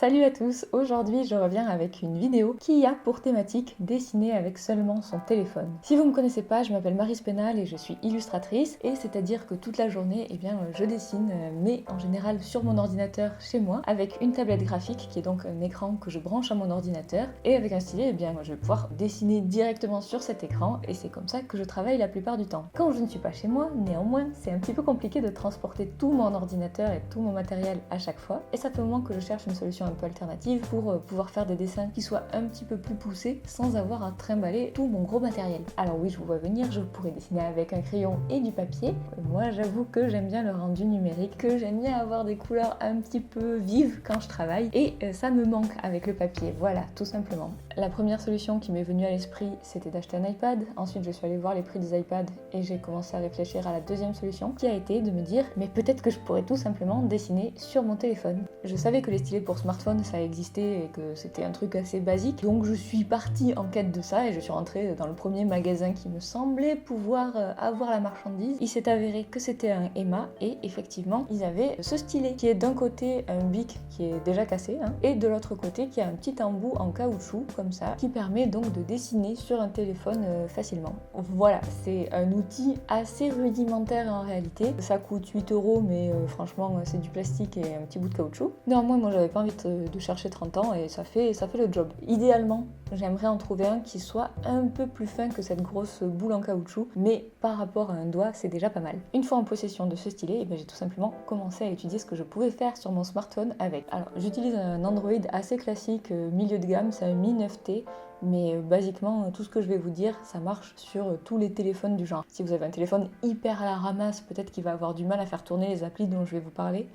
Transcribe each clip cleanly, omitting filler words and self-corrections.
Salut à tous, aujourd'hui je reviens avec une vidéo qui a pour thématique dessiner avec seulement son téléphone. Si vous ne me connaissez pas, je m'appelle Marie Spénal et je suis illustratrice, et c'est-à-dire que toute la journée, je dessine, mais en général sur mon ordinateur chez moi, avec une tablette graphique qui est donc un écran que je branche à mon ordinateur, et avec un stylet, je vais pouvoir dessiner directement sur cet écran, et c'est comme ça que je travaille la plupart du temps. Quand je ne suis pas chez moi, néanmoins, c'est un petit peu compliqué de transporter tout mon ordinateur et tout mon matériel à chaque fois, et ça fait un moment que je cherche une solution un peu alternative pour pouvoir faire des dessins qui soient un petit peu plus poussés sans avoir à trimballer tout mon gros matériel. Alors oui, je vous vois venir, je pourrais dessiner avec un crayon et du papier. Moi, j'avoue que j'aime bien le rendu numérique, que j'aime bien avoir des couleurs un petit peu vives quand je travaille, et ça me manque avec le papier, voilà, tout simplement. La première solution qui m'est venue à l'esprit, c'était d'acheter un iPad. Ensuite, je suis allée voir les prix des iPads et j'ai commencé à réfléchir à la deuxième solution, qui a été de me dire, mais peut-être que je pourrais tout simplement dessiner sur mon téléphone. Je savais que les stylets pour smartphone ça existait et que c'était un truc assez basique, donc je suis partie en quête de ça et je suis rentrée dans le premier magasin qui me semblait pouvoir avoir la marchandise. Il s'est avéré que c'était un Emma et effectivement ils avaient ce stylet qui est d'un côté un bic qui est déjà cassé et de l'autre côté qui a un petit embout en caoutchouc comme ça qui permet donc de dessiner sur un téléphone facilement. Voilà, c'est un outil assez rudimentaire en réalité. Ça coûte 8 € mais franchement c'est du plastique et un petit bout de caoutchouc. Néanmoins moi j'avais pas envie de chercher 30 ans et ça fait le job. Idéalement, j'aimerais en trouver un qui soit un peu plus fin que cette grosse boule en caoutchouc, mais par rapport à un doigt, c'est déjà pas mal. Une fois en possession de ce stylet, j'ai tout simplement commencé à étudier ce que je pouvais faire sur mon smartphone avec. Alors, j'utilise un Android assez classique, milieu de gamme, c'est un Mi 9T, mais basiquement, tout ce que je vais vous dire, ça marche sur tous les téléphones du genre. Si vous avez un téléphone hyper à la ramasse, peut-être qu'il va avoir du mal à faire tourner les applis dont je vais vous parler.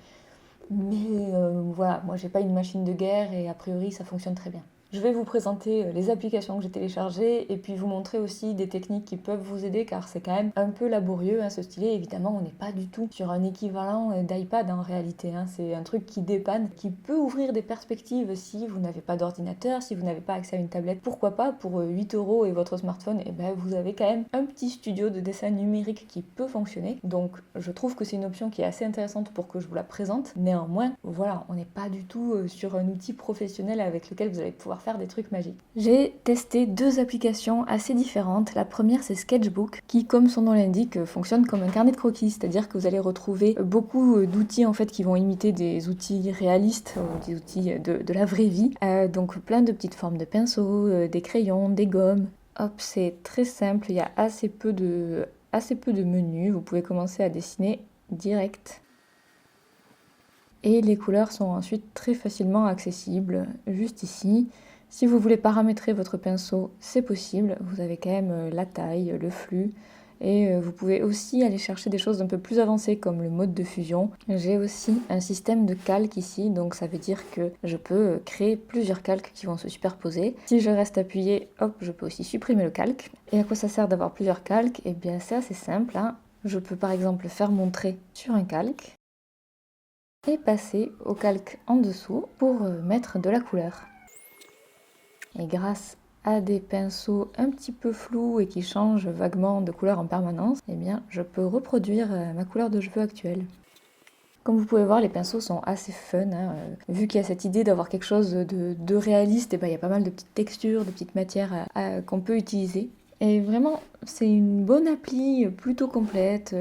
Mais voilà, moi j'ai pas une machine de guerre et a priori ça fonctionne très bien. Je vais vous présenter les applications que j'ai téléchargées et puis vous montrer aussi des techniques qui peuvent vous aider car c'est quand même un peu laborieux ce stylet. Évidemment, on n'est pas du tout sur un équivalent d'iPad en réalité. C'est un truc qui dépanne, qui peut ouvrir des perspectives si vous n'avez pas d'ordinateur, si vous n'avez pas accès à une tablette. Pourquoi pas pour 8 € et votre smartphone, vous avez quand même un petit studio de dessin numérique qui peut fonctionner. Donc je trouve que c'est une option qui est assez intéressante pour que je vous la présente. Néanmoins, voilà, on n'est pas du tout sur un outil professionnel avec lequel vous allez pouvoir faire des trucs magiques. J'ai testé deux applications assez différentes. La première c'est Sketchbook qui, comme son nom l'indique, fonctionne comme un carnet de croquis, c'est-à-dire que vous allez retrouver beaucoup d'outils en fait qui vont imiter des outils réalistes, des outils de la vraie vie. Donc plein de petites formes de pinceaux, des crayons, des gommes. Hop, c'est très simple, il y a assez peu de menus, vous pouvez commencer à dessiner direct. Et les couleurs sont ensuite très facilement accessibles, juste ici. Si vous voulez paramétrer votre pinceau, c'est possible, vous avez quand même la taille, le flux, et vous pouvez aussi aller chercher des choses un peu plus avancées comme le mode de fusion. J'ai aussi un système de calque ici, donc ça veut dire que je peux créer plusieurs calques qui vont se superposer. Si je reste appuyé, hop, je peux aussi supprimer le calque. Et à quoi ça sert d'avoir plusieurs calques? Eh bien c'est assez simple, Je peux par exemple faire mon trait sur un calque et passer au calque en dessous pour mettre de la couleur. Et grâce à des pinceaux un petit peu flous et qui changent vaguement de couleur en permanence, je peux reproduire ma couleur de cheveux actuelle. Comme vous pouvez voir, les pinceaux sont assez fun. Vu qu'il y a cette idée d'avoir quelque chose de réaliste, il y a pas mal de petites textures, de petites matières qu'on peut utiliser. Et vraiment, c'est une bonne appli, plutôt complète.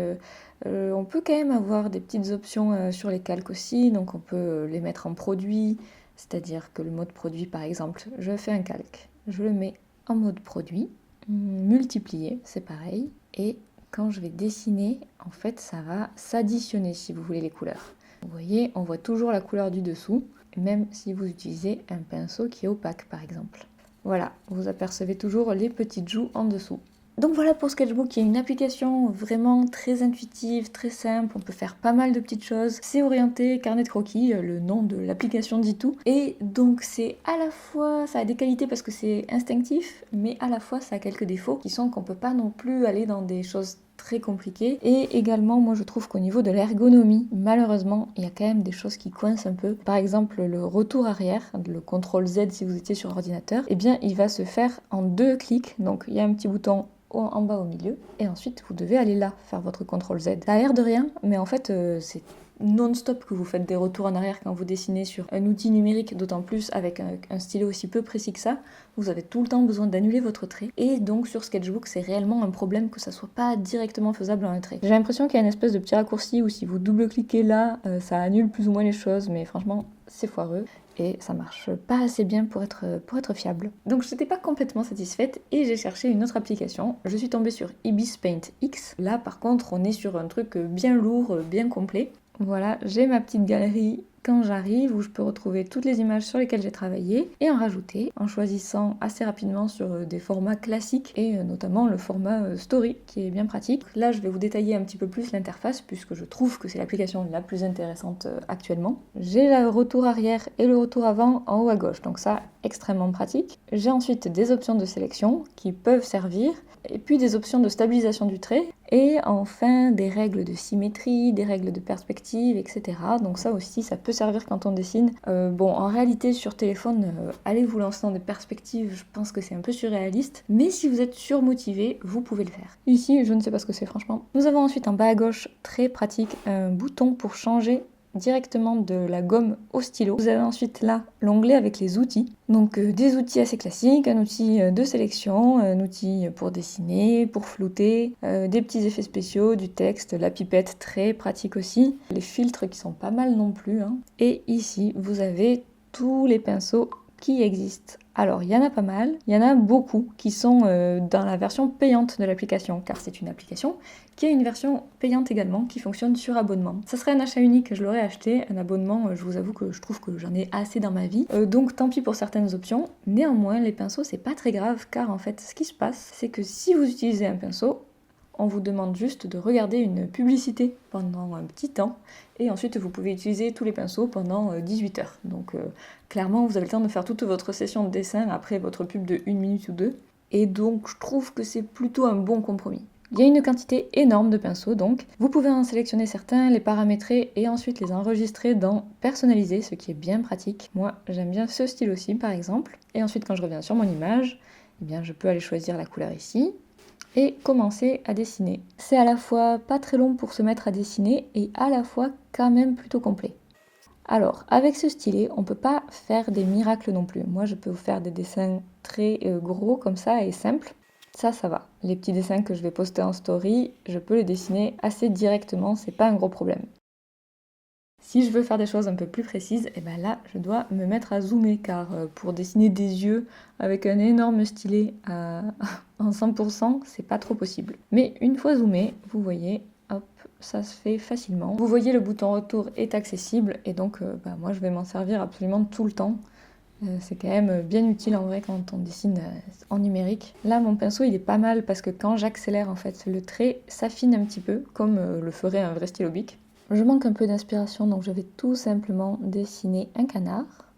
On peut quand même avoir des petites options sur les calques aussi, donc on peut les mettre en produit, c'est-à-dire que le mode produit par exemple, je fais un calque, je le mets en mode produit, multiplié, c'est pareil, et quand je vais dessiner, en fait ça va s'additionner si vous voulez les couleurs. Vous voyez, on voit toujours la couleur du dessous, même si vous utilisez un pinceau qui est opaque par exemple. Voilà, vous apercevez toujours les petites joues en dessous. Donc voilà pour Sketchbook, qui est une application vraiment très intuitive, très simple, on peut faire pas mal de petites choses. C'est orienté carnet de croquis, le nom de l'application dit tout. Et donc c'est à la fois, ça a des qualités parce que c'est instinctif, mais à la fois ça a quelques défauts qui sont qu'on peut pas non plus aller dans des choses très compliquées. Et également, moi je trouve qu'au niveau de l'ergonomie, malheureusement, il y a quand même des choses qui coincent un peu. Par exemple, le retour arrière, le CTRL Z si vous étiez sur ordinateur, il va se faire en 2 clics. Donc il y a un petit bouton en bas au milieu et ensuite vous devez aller là faire votre CTRL Z. Ça a l'air de rien mais en fait c'est non-stop que vous faites des retours en arrière quand vous dessinez sur un outil numérique, d'autant plus avec un stylo aussi peu précis que ça, vous avez tout le temps besoin d'annuler votre trait. Et donc sur Sketchbook, c'est réellement un problème que ça soit pas directement faisable en un trait. J'ai l'impression qu'il y a une espèce de petit raccourci où si vous double-cliquez là, ça annule plus ou moins les choses, mais franchement, c'est foireux. Et ça marche pas assez bien pour être fiable. Donc je n'étais pas complètement satisfaite et j'ai cherché une autre application. Je suis tombée sur Ibis Paint X. Là par contre on est sur un truc bien lourd, bien complet. Voilà, j'ai ma petite galerie quand j'arrive où je peux retrouver toutes les images sur lesquelles j'ai travaillé et en rajouter en choisissant assez rapidement sur des formats classiques et notamment le format Story qui est bien pratique. Là je vais vous détailler un petit peu plus l'interface puisque je trouve que c'est l'application la plus intéressante actuellement. J'ai le retour arrière et le retour avant en haut à gauche, donc ça extrêmement pratique. J'ai ensuite des options de sélection qui peuvent servir et puis des options de stabilisation du trait et enfin des règles de symétrie, des règles de perspective, etc. Donc ça aussi, ça peut servir quand on dessine. Bon, en réalité, sur téléphone, allez vous lancer dans des perspectives, je pense que c'est un peu surréaliste, mais si vous êtes surmotivé, vous pouvez le faire. Ici, je ne sais pas ce que c'est franchement. Nous avons ensuite en bas à gauche, très pratique, un bouton pour changer directement de la gomme au stylo. Vous avez ensuite là l'onglet avec les outils. Donc des outils assez classiques, un outil de sélection, un outil pour dessiner, pour flouter, des petits effets spéciaux, du texte, la pipette très pratique aussi, les filtres qui sont pas mal non plus. Et ici vous avez tous les pinceaux qui existent. Alors, il y en a pas mal, il y en a beaucoup qui sont dans la version payante de l'application, car c'est une application qui a une version payante également, qui fonctionne sur abonnement. Ça serait un achat unique, je l'aurais acheté, un abonnement, je vous avoue que je trouve que j'en ai assez dans ma vie, donc tant pis pour certaines options. Néanmoins, les pinceaux, c'est pas très grave, car en fait, ce qui se passe, c'est que si vous utilisez un pinceau, on vous demande juste de regarder une publicité pendant un petit temps et ensuite vous pouvez utiliser tous les pinceaux pendant 18 heures. Donc clairement vous avez le temps de faire toute votre session de dessin après votre pub de 1 minute ou 2 et donc je trouve que c'est plutôt un bon compromis. Il y a une quantité énorme de pinceaux donc vous pouvez en sélectionner certains, les paramétrer et ensuite les enregistrer dans personnaliser, ce qui est bien pratique. Moi j'aime bien ce style aussi par exemple et ensuite quand je reviens sur mon image, eh bien, je peux aller choisir la couleur ici et commencer à dessiner. C'est à la fois pas très long pour se mettre à dessiner et à la fois quand même plutôt complet. Alors, avec ce stylet, on peut pas faire des miracles non plus. Moi, je peux vous faire des dessins très gros comme ça et simples. Ça va. Les petits dessins que je vais poster en story, je peux les dessiner assez directement, c'est pas un gros problème. Si je veux faire des choses un peu plus précises, et ben là, je dois me mettre à zoomer, car pour dessiner des yeux avec un énorme stylet en 100%, c'est pas trop possible. Mais une fois zoomé, vous voyez, hop, ça se fait facilement. Vous voyez, le bouton retour est accessible, et donc moi, je vais m'en servir absolument tout le temps. C'est quand même bien utile en vrai quand on dessine en numérique. Là, mon pinceau, il est pas mal parce que quand j'accélère, en fait, le trait s'affine un petit peu, comme le ferait un vrai stylo bic. Je manque un peu d'inspiration, donc je vais tout simplement dessiner un canard.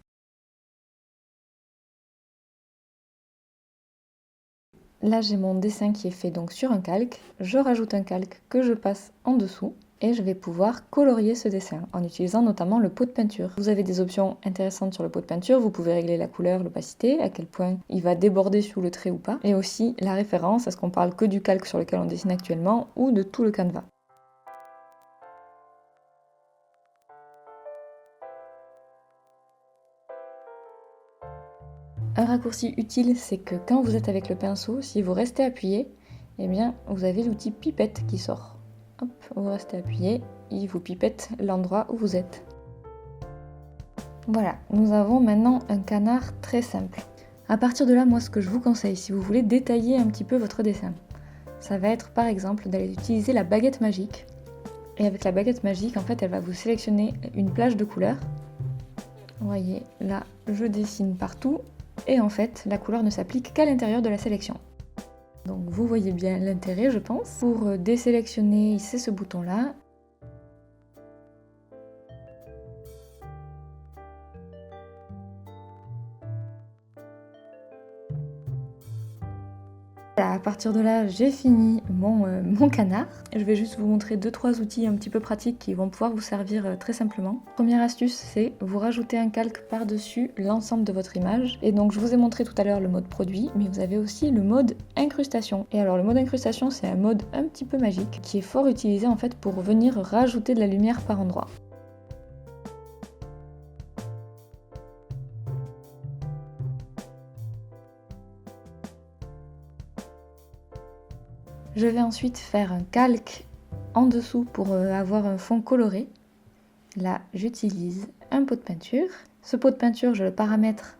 Là, j'ai mon dessin qui est fait donc sur un calque. Je rajoute un calque que je passe en dessous et je vais pouvoir colorier ce dessin en utilisant notamment le pot de peinture. Vous avez des options intéressantes sur le pot de peinture. Vous pouvez régler la couleur, l'opacité, à quel point il va déborder sous le trait ou pas, et aussi la référence, est-ce qu'on parle que du calque sur lequel on dessine actuellement ou de tout le canevas. Un raccourci utile, c'est que quand vous êtes avec le pinceau, si vous restez appuyé, eh bien vous avez l'outil pipette qui sort. Hop, vous restez appuyé, il vous pipette l'endroit où vous êtes. Voilà, nous avons maintenant un canard très simple. À partir de là, moi ce que je vous conseille, si vous voulez détailler un petit peu votre dessin, ça va être par exemple d'aller utiliser la baguette magique. Et avec la baguette magique, en fait, elle va vous sélectionner une plage de couleurs. Vous voyez, là, je dessine partout. Et en fait, la couleur ne s'applique qu'à l'intérieur de la sélection. Donc vous voyez bien l'intérêt, je pense. Pour désélectionner, c'est ce bouton-là. Voilà, à partir de là, j'ai fini mon canard. Je vais juste vous montrer 2-3 outils un petit peu pratiques qui vont pouvoir vous servir très simplement. Première astuce, c'est vous rajoutez un calque par-dessus l'ensemble de votre image. Et donc je vous ai montré tout à l'heure le mode produit, mais vous avez aussi le mode incrustation. Et alors le mode incrustation, c'est un mode un petit peu magique qui est fort utilisé en fait pour venir rajouter de la lumière par endroits. Je vais ensuite faire un calque en dessous pour avoir un fond coloré. Là, j'utilise un pot de peinture. Ce pot de peinture, je le paramètre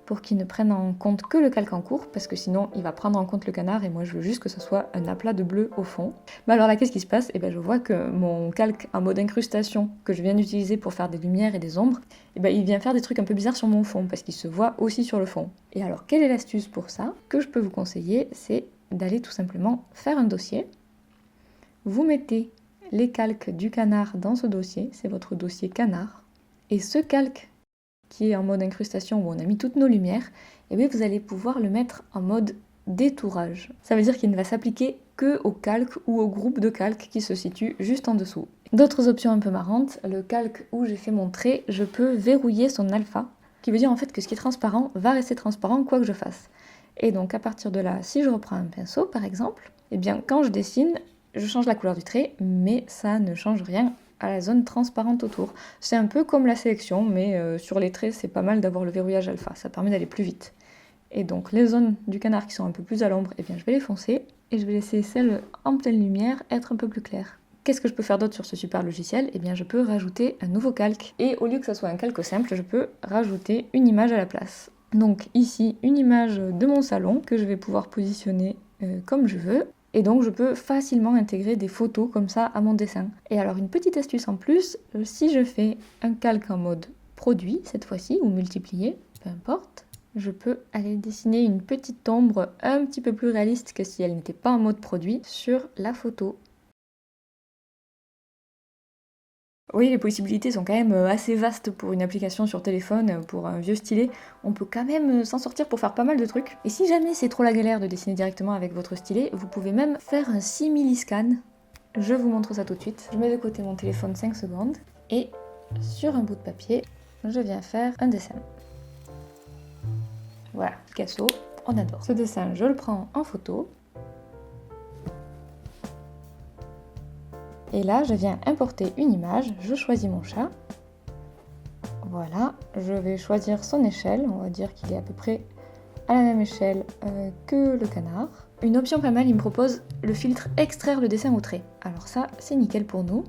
pour qu'il ne prenne en compte que le calque en cours, parce que sinon il va prendre en compte le canard et moi je veux juste que ce soit un aplat de bleu au fond. Mais alors là, qu'est-ce qui se passe? Et bien je vois que mon calque en mode incrustation que je viens d'utiliser pour faire des lumières et des ombres, et ben il vient faire des trucs un peu bizarres sur mon fond, parce qu'il se voit aussi sur le fond. Et alors quelle est l'astuce pour ça? Que je peux vous conseiller, c'est d'aller tout simplement faire un dossier. Vous mettez les calques du canard dans ce dossier, c'est votre dossier canard, et ce calque qui est en mode incrustation où on a mis toutes nos lumières, et bien vous allez pouvoir le mettre en mode détourage. Ça veut dire qu'il ne va s'appliquer que au calque ou au groupe de calques qui se situe juste en dessous. D'autres options un peu marrantes, le calque où j'ai fait mon trait, je peux verrouiller son alpha, qui veut dire en fait que ce qui est transparent va rester transparent quoi que je fasse. Et donc à partir de là, si je reprends un pinceau par exemple, et bien quand je dessine, je change la couleur du trait, mais ça ne change rien à la zone transparente autour. C'est un peu comme la sélection, mais sur les traits, c'est pas mal d'avoir le verrouillage alpha, ça permet d'aller plus vite. Et donc les zones du canard qui sont un peu plus à l'ombre, eh bien je vais les foncer, et je vais laisser celles en pleine lumière être un peu plus claires. Qu'est-ce que je peux faire d'autre sur ce super logiciel? Eh bien je peux rajouter un nouveau calque, et au lieu que ça soit un calque simple, je peux rajouter une image à la place. Donc ici, une image de mon salon, que je vais pouvoir positionner comme je veux. Et donc je peux facilement intégrer des photos comme ça à mon dessin. Et alors une petite astuce en plus, si je fais un calque en mode produit cette fois-ci, ou multiplié, peu importe, je peux aller dessiner une petite ombre un petit peu plus réaliste que si elle n'était pas en mode produit sur la photo. Oui, les possibilités sont quand même assez vastes pour une application sur téléphone, pour un vieux stylet. On peut quand même s'en sortir pour faire pas mal de trucs. Et si jamais c'est trop la galère de dessiner directement avec votre stylet, vous pouvez même faire un simili-scan. Je vous montre ça tout de suite. Je mets de côté mon téléphone 5 secondes et sur un bout de papier, je viens faire un dessin. Voilà, Picasso, on adore. Ce dessin, je le prends en photo. Et là, je viens importer une image, je choisis mon chat. Voilà, je vais choisir son échelle, on va dire qu'il est à peu près à la même échelle que le canard. Une option pas mal, il me propose le filtre extraire le dessin au trait. Alors ça, c'est nickel pour nous.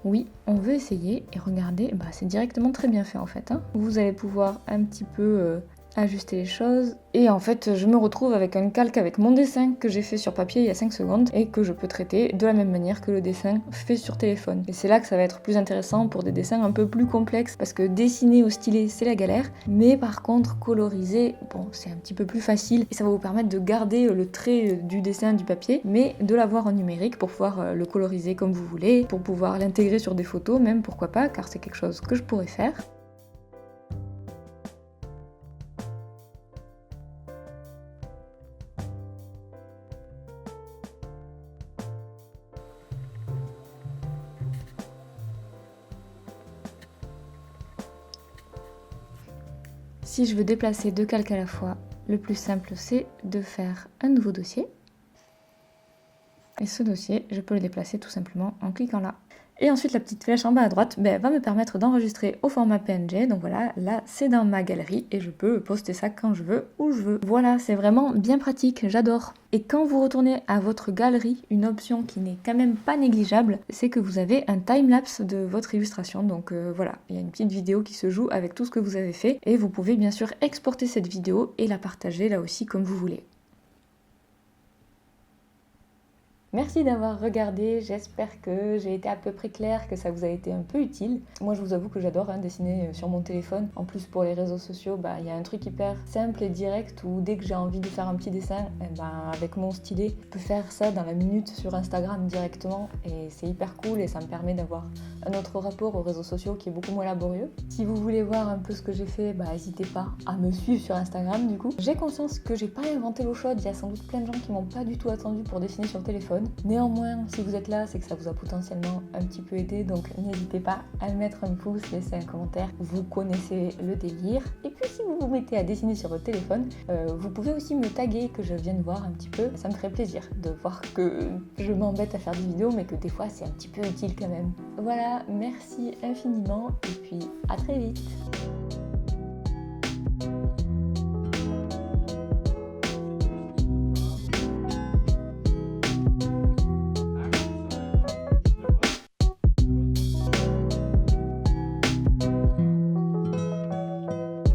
Oui, on veut essayer et regardez, c'est directement très bien fait en fait. Vous allez pouvoir un petit peu ajuster les choses. Et en fait, je me retrouve avec un calque avec mon dessin que j'ai fait sur papier il y a 5 secondes et que je peux traiter de la même manière que le dessin fait sur téléphone. Et c'est là que ça va être plus intéressant pour des dessins un peu plus complexes parce que dessiner au stylet, c'est la galère. Mais par contre, coloriser, bon, c'est un petit peu plus facile et ça va vous permettre de garder le trait du dessin du papier, mais de l'avoir en numérique pour pouvoir le coloriser comme vous voulez, pour pouvoir l'intégrer sur des photos, même pourquoi pas, car c'est quelque chose que je pourrais faire. Si je veux déplacer deux calques à la fois, le plus simple c'est de faire un nouveau dossier. Et ce dossier, je peux le déplacer tout simplement en cliquant là. Et ensuite la petite flèche en bas à droite va me permettre d'enregistrer au format PNG. Donc voilà, là c'est dans ma galerie et je peux poster ça quand je veux, où je veux. Voilà, c'est vraiment bien pratique, j'adore. Et quand vous retournez à votre galerie, une option qui n'est quand même pas négligeable, c'est que vous avez un timelapse de votre illustration. Donc voilà, il y a une petite vidéo qui se joue avec tout ce que vous avez fait. Et vous pouvez bien sûr exporter cette vidéo et la partager là aussi comme vous voulez. Merci d'avoir regardé, j'espère que j'ai été à peu près claire, que ça vous a été un peu utile. Moi je vous avoue que j'adore dessiner sur mon téléphone. En plus pour les réseaux sociaux, il y a un truc hyper simple et direct où dès que j'ai envie de faire un petit dessin, avec mon stylet, je peux faire ça dans la minute sur Instagram directement et c'est hyper cool et ça me permet d'avoir un autre rapport aux réseaux sociaux qui est beaucoup moins laborieux. Si vous voulez voir un peu ce que j'ai fait, n'hésitez pas à me suivre sur Instagram du coup. J'ai conscience que j'ai pas inventé l'eau chaude, il y a sans doute plein de gens qui m'ont pas du tout attendu pour dessiner sur le téléphone. Néanmoins, si vous êtes là, c'est que ça vous a potentiellement un petit peu aidé, donc n'hésitez pas à mettre un pouce, laisser un commentaire, vous connaissez le délire. Et puis si vous vous mettez à dessiner sur votre téléphone, vous pouvez aussi me taguer, que je vienne voir un petit peu. Ça me ferait plaisir de voir que je m'embête à faire des vidéos, mais que des fois c'est un petit peu utile quand même. Voilà, merci infiniment, et puis à très vite.